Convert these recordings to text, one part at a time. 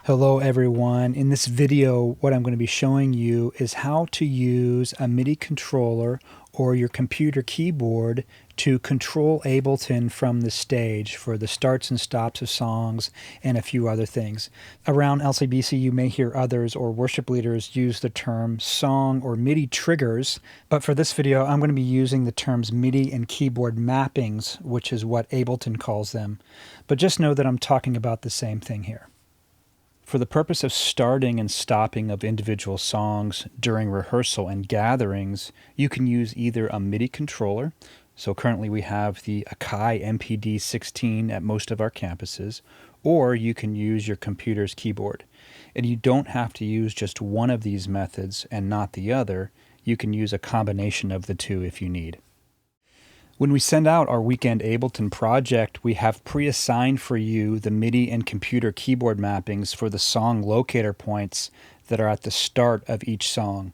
Hello everyone. In this video, what I'm going to be showing you is how to use a MIDI controller or your computer keyboard to control Ableton from the stage for the starts and stops of songs and a few other things. Around LCBC, you may hear others or worship leaders use the term song or MIDI triggers, but for this video, I'm going to be using the terms MIDI and keyboard mappings, which is what Ableton calls them. But just know that I'm talking about the same thing here. For the purpose of starting and stopping of individual songs during rehearsal and gatherings, you can use either a MIDI controller. So currently we have the Akai MPD16 at most of our campuses, or you can use your computer's keyboard. And you don't have to use just one of these methods and not the other. You can use a combination of the two if you need. When we send out our weekend Ableton project, we have pre-assigned for you the MIDI and computer keyboard mappings for the song locator points that are at the start of each song.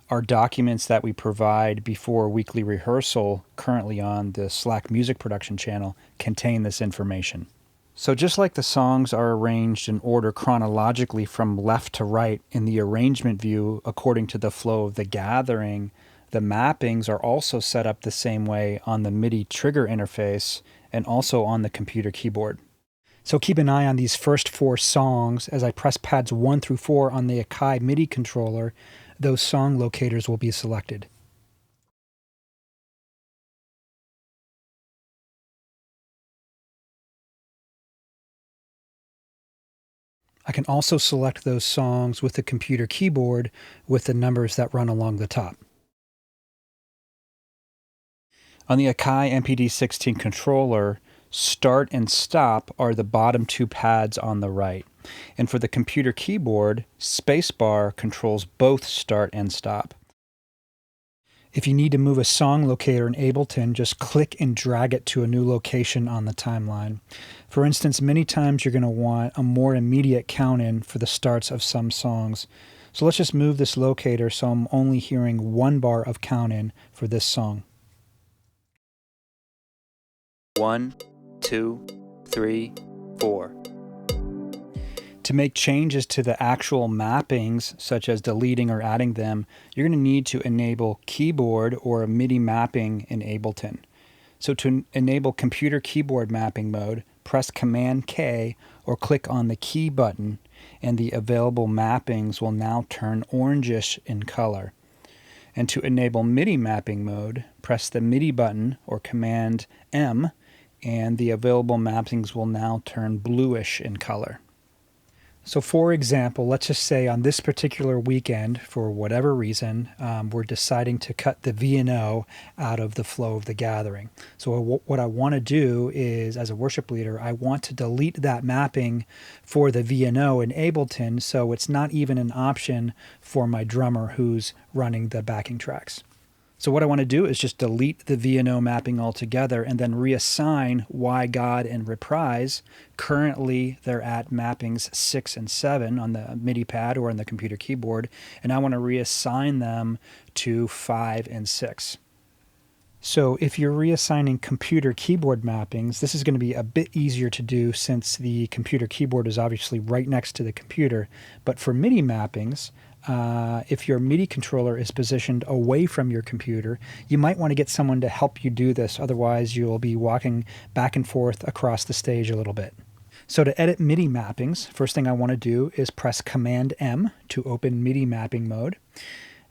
Our documents that we provide before weekly rehearsal, currently on the Slack music production channel, contain this information. So just like the songs are arranged in order chronologically from left to right in the arrangement view according to the flow of the gathering, the mappings are also set up the same way on the MIDI trigger interface and also on the computer keyboard. So keep an eye on these first four songs. As I press pads 1 through 4 on the Akai MIDI controller, those song locators will be selected. I can also select those songs with the computer keyboard with the numbers that run along the top. On the Akai MPD16 controller, start and stop are the bottom two pads on the right. And for the computer keyboard, spacebar controls both start and stop. If you need to move a song locator in Ableton, just click and drag it to a new location on the timeline. For instance, many times you're going to want a more immediate count-in for the starts of some songs. So let's just move this locator so I'm only hearing one bar of count-in for this song. 1, 2, 3, 4. To make changes to the actual mappings, such as deleting or adding them, you're going to need to enable keyboard or a MIDI mapping in Ableton. So to enable computer keyboard mapping mode, press Command K or click on the key button, and the available mappings will now turn orangish in color. And to enable MIDI mapping mode, press the MIDI button or Command M, and the available mappings will now turn bluish in color. So for example, let's just say on this particular weekend, for whatever reason, we're deciding to cut the V&O out of the flow of the gathering. So what I want to do is, as a worship leader, I want to delete that mapping for the V&O in Ableton so it's not even an option for my drummer who's running the backing tracks. So what I want to do is just delete the V&O mapping altogether and then reassign Why God and Reprise. Currently, they're at mappings 6 and 7 on the MIDI pad or on the computer keyboard, and I want to reassign them to 5 and 6. So if you're reassigning computer keyboard mappings, this is going to be a bit easier to do since the computer keyboard is obviously right next to the computer. But for MIDI mappings, if your MIDI controller is positioned away from your computer, you might want to get someone to help you do this. Otherwise, you'll be walking back and forth across the stage a little bit. So to edit MIDI mappings, first thing I want to do is press Command M to open MIDI mapping mode.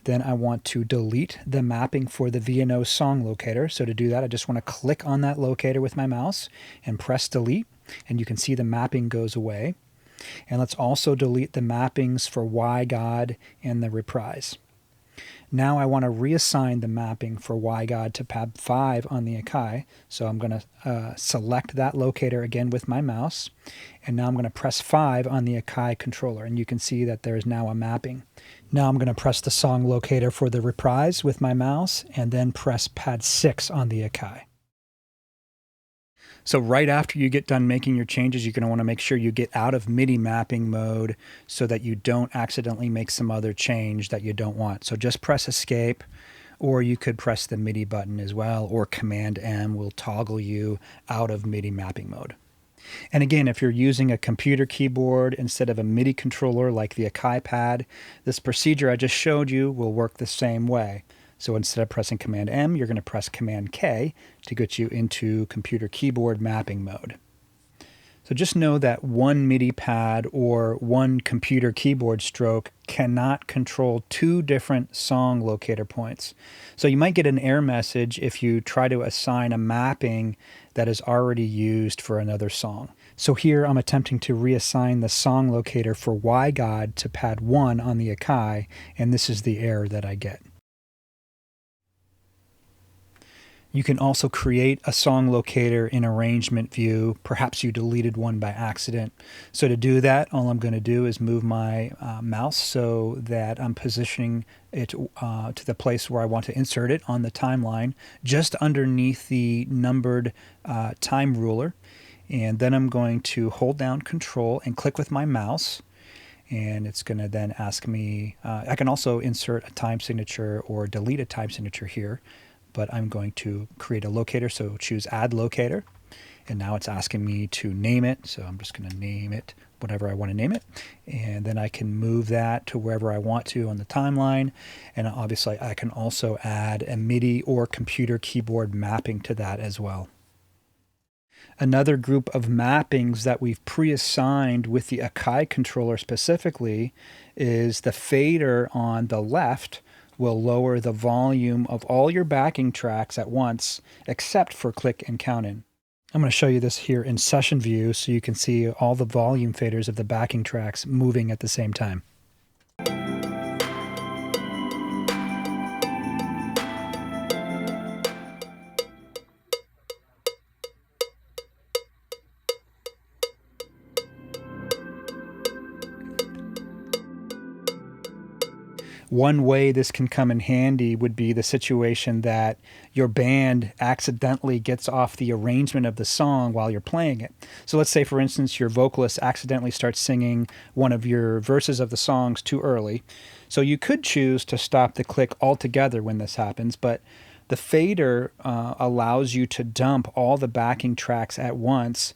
Then I want to delete the mapping for the V&O song locator. So to do that, I just want to click on that locator with my mouse and press delete. And you can see the mapping goes away. And let's also delete the mappings for Why God and the Reprise. Now I want to reassign the mapping for Why God to pad 5 on the Akai. So I'm going to select that locator again with my mouse. And now I'm going to press 5 on the Akai controller. And you can see that there is now a mapping. Now I'm going to press the song locator for the Reprise with my mouse and then press pad 6 on the Akai. So right after you get done making your changes, you're going to want to make sure you get out of MIDI mapping mode so that you don't accidentally make some other change that you don't want. So just press Escape, or you could press the MIDI button as well, or Command M will toggle you out of MIDI mapping mode. And again, if you're using a computer keyboard instead of a MIDI controller like the Akai pad, this procedure I just showed you will work the same way. So instead of pressing Command M, you're going to press Command K to get you into computer keyboard mapping mode. So just know that one MIDI pad or one computer keyboard stroke cannot control two different song locator points. So you might get an error message if you try to assign a mapping that is already used for another song. So here I'm attempting to reassign the song locator for Why God to pad 1 on the Akai, and this is the error that I get. You can also create a song locator in arrangement view. Perhaps you deleted one by accident. So to do that, all I'm going to do is move my mouse so that I'm positioning it to the place where I want to insert it on the timeline, just underneath the numbered time ruler. And then I'm going to hold down Control and click with my mouse. And it's going to then ask me, I can also insert a time signature or delete a time signature here. But I'm going to create a locator, so choose Add Locator. And now it's asking me to name it, so I'm just going to name it whatever I want to name it. And then I can move that to wherever I want to on the timeline. And obviously I can also add a MIDI or computer keyboard mapping to that as well. Another group of mappings that we've pre-assigned with the Akai controller specifically is the fader on the left will lower the volume of all your backing tracks at once, except for click and count in. I'm going to show you this here in session view so you can see all the volume faders of the backing tracks moving at the same time. One way this can come in handy would be the situation that your band accidentally gets off the arrangement of the song while you're playing it. So let's say, for instance, your vocalist accidentally starts singing one of your verses of the songs too early. So you could choose to stop the click altogether when this happens, but the fader allows you to dump all the backing tracks at once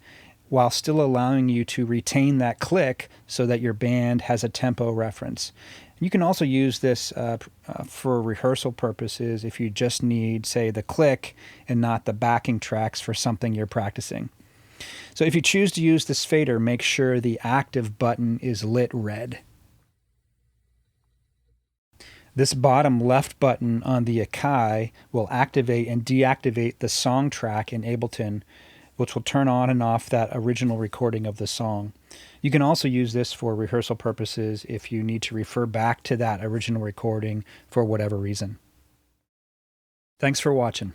while still allowing you to retain that click so that your band has a tempo reference. You can also use this for rehearsal purposes if you just need, say, the click and not the backing tracks for something you're practicing. So if you choose to use this fader, make sure the active button is lit red. This bottom left button on the Akai will activate and deactivate the song track in Ableton, which will turn on and off that original recording of the song. You can also use this for rehearsal purposes if you need to refer back to that original recording for whatever reason. Thanks for watching.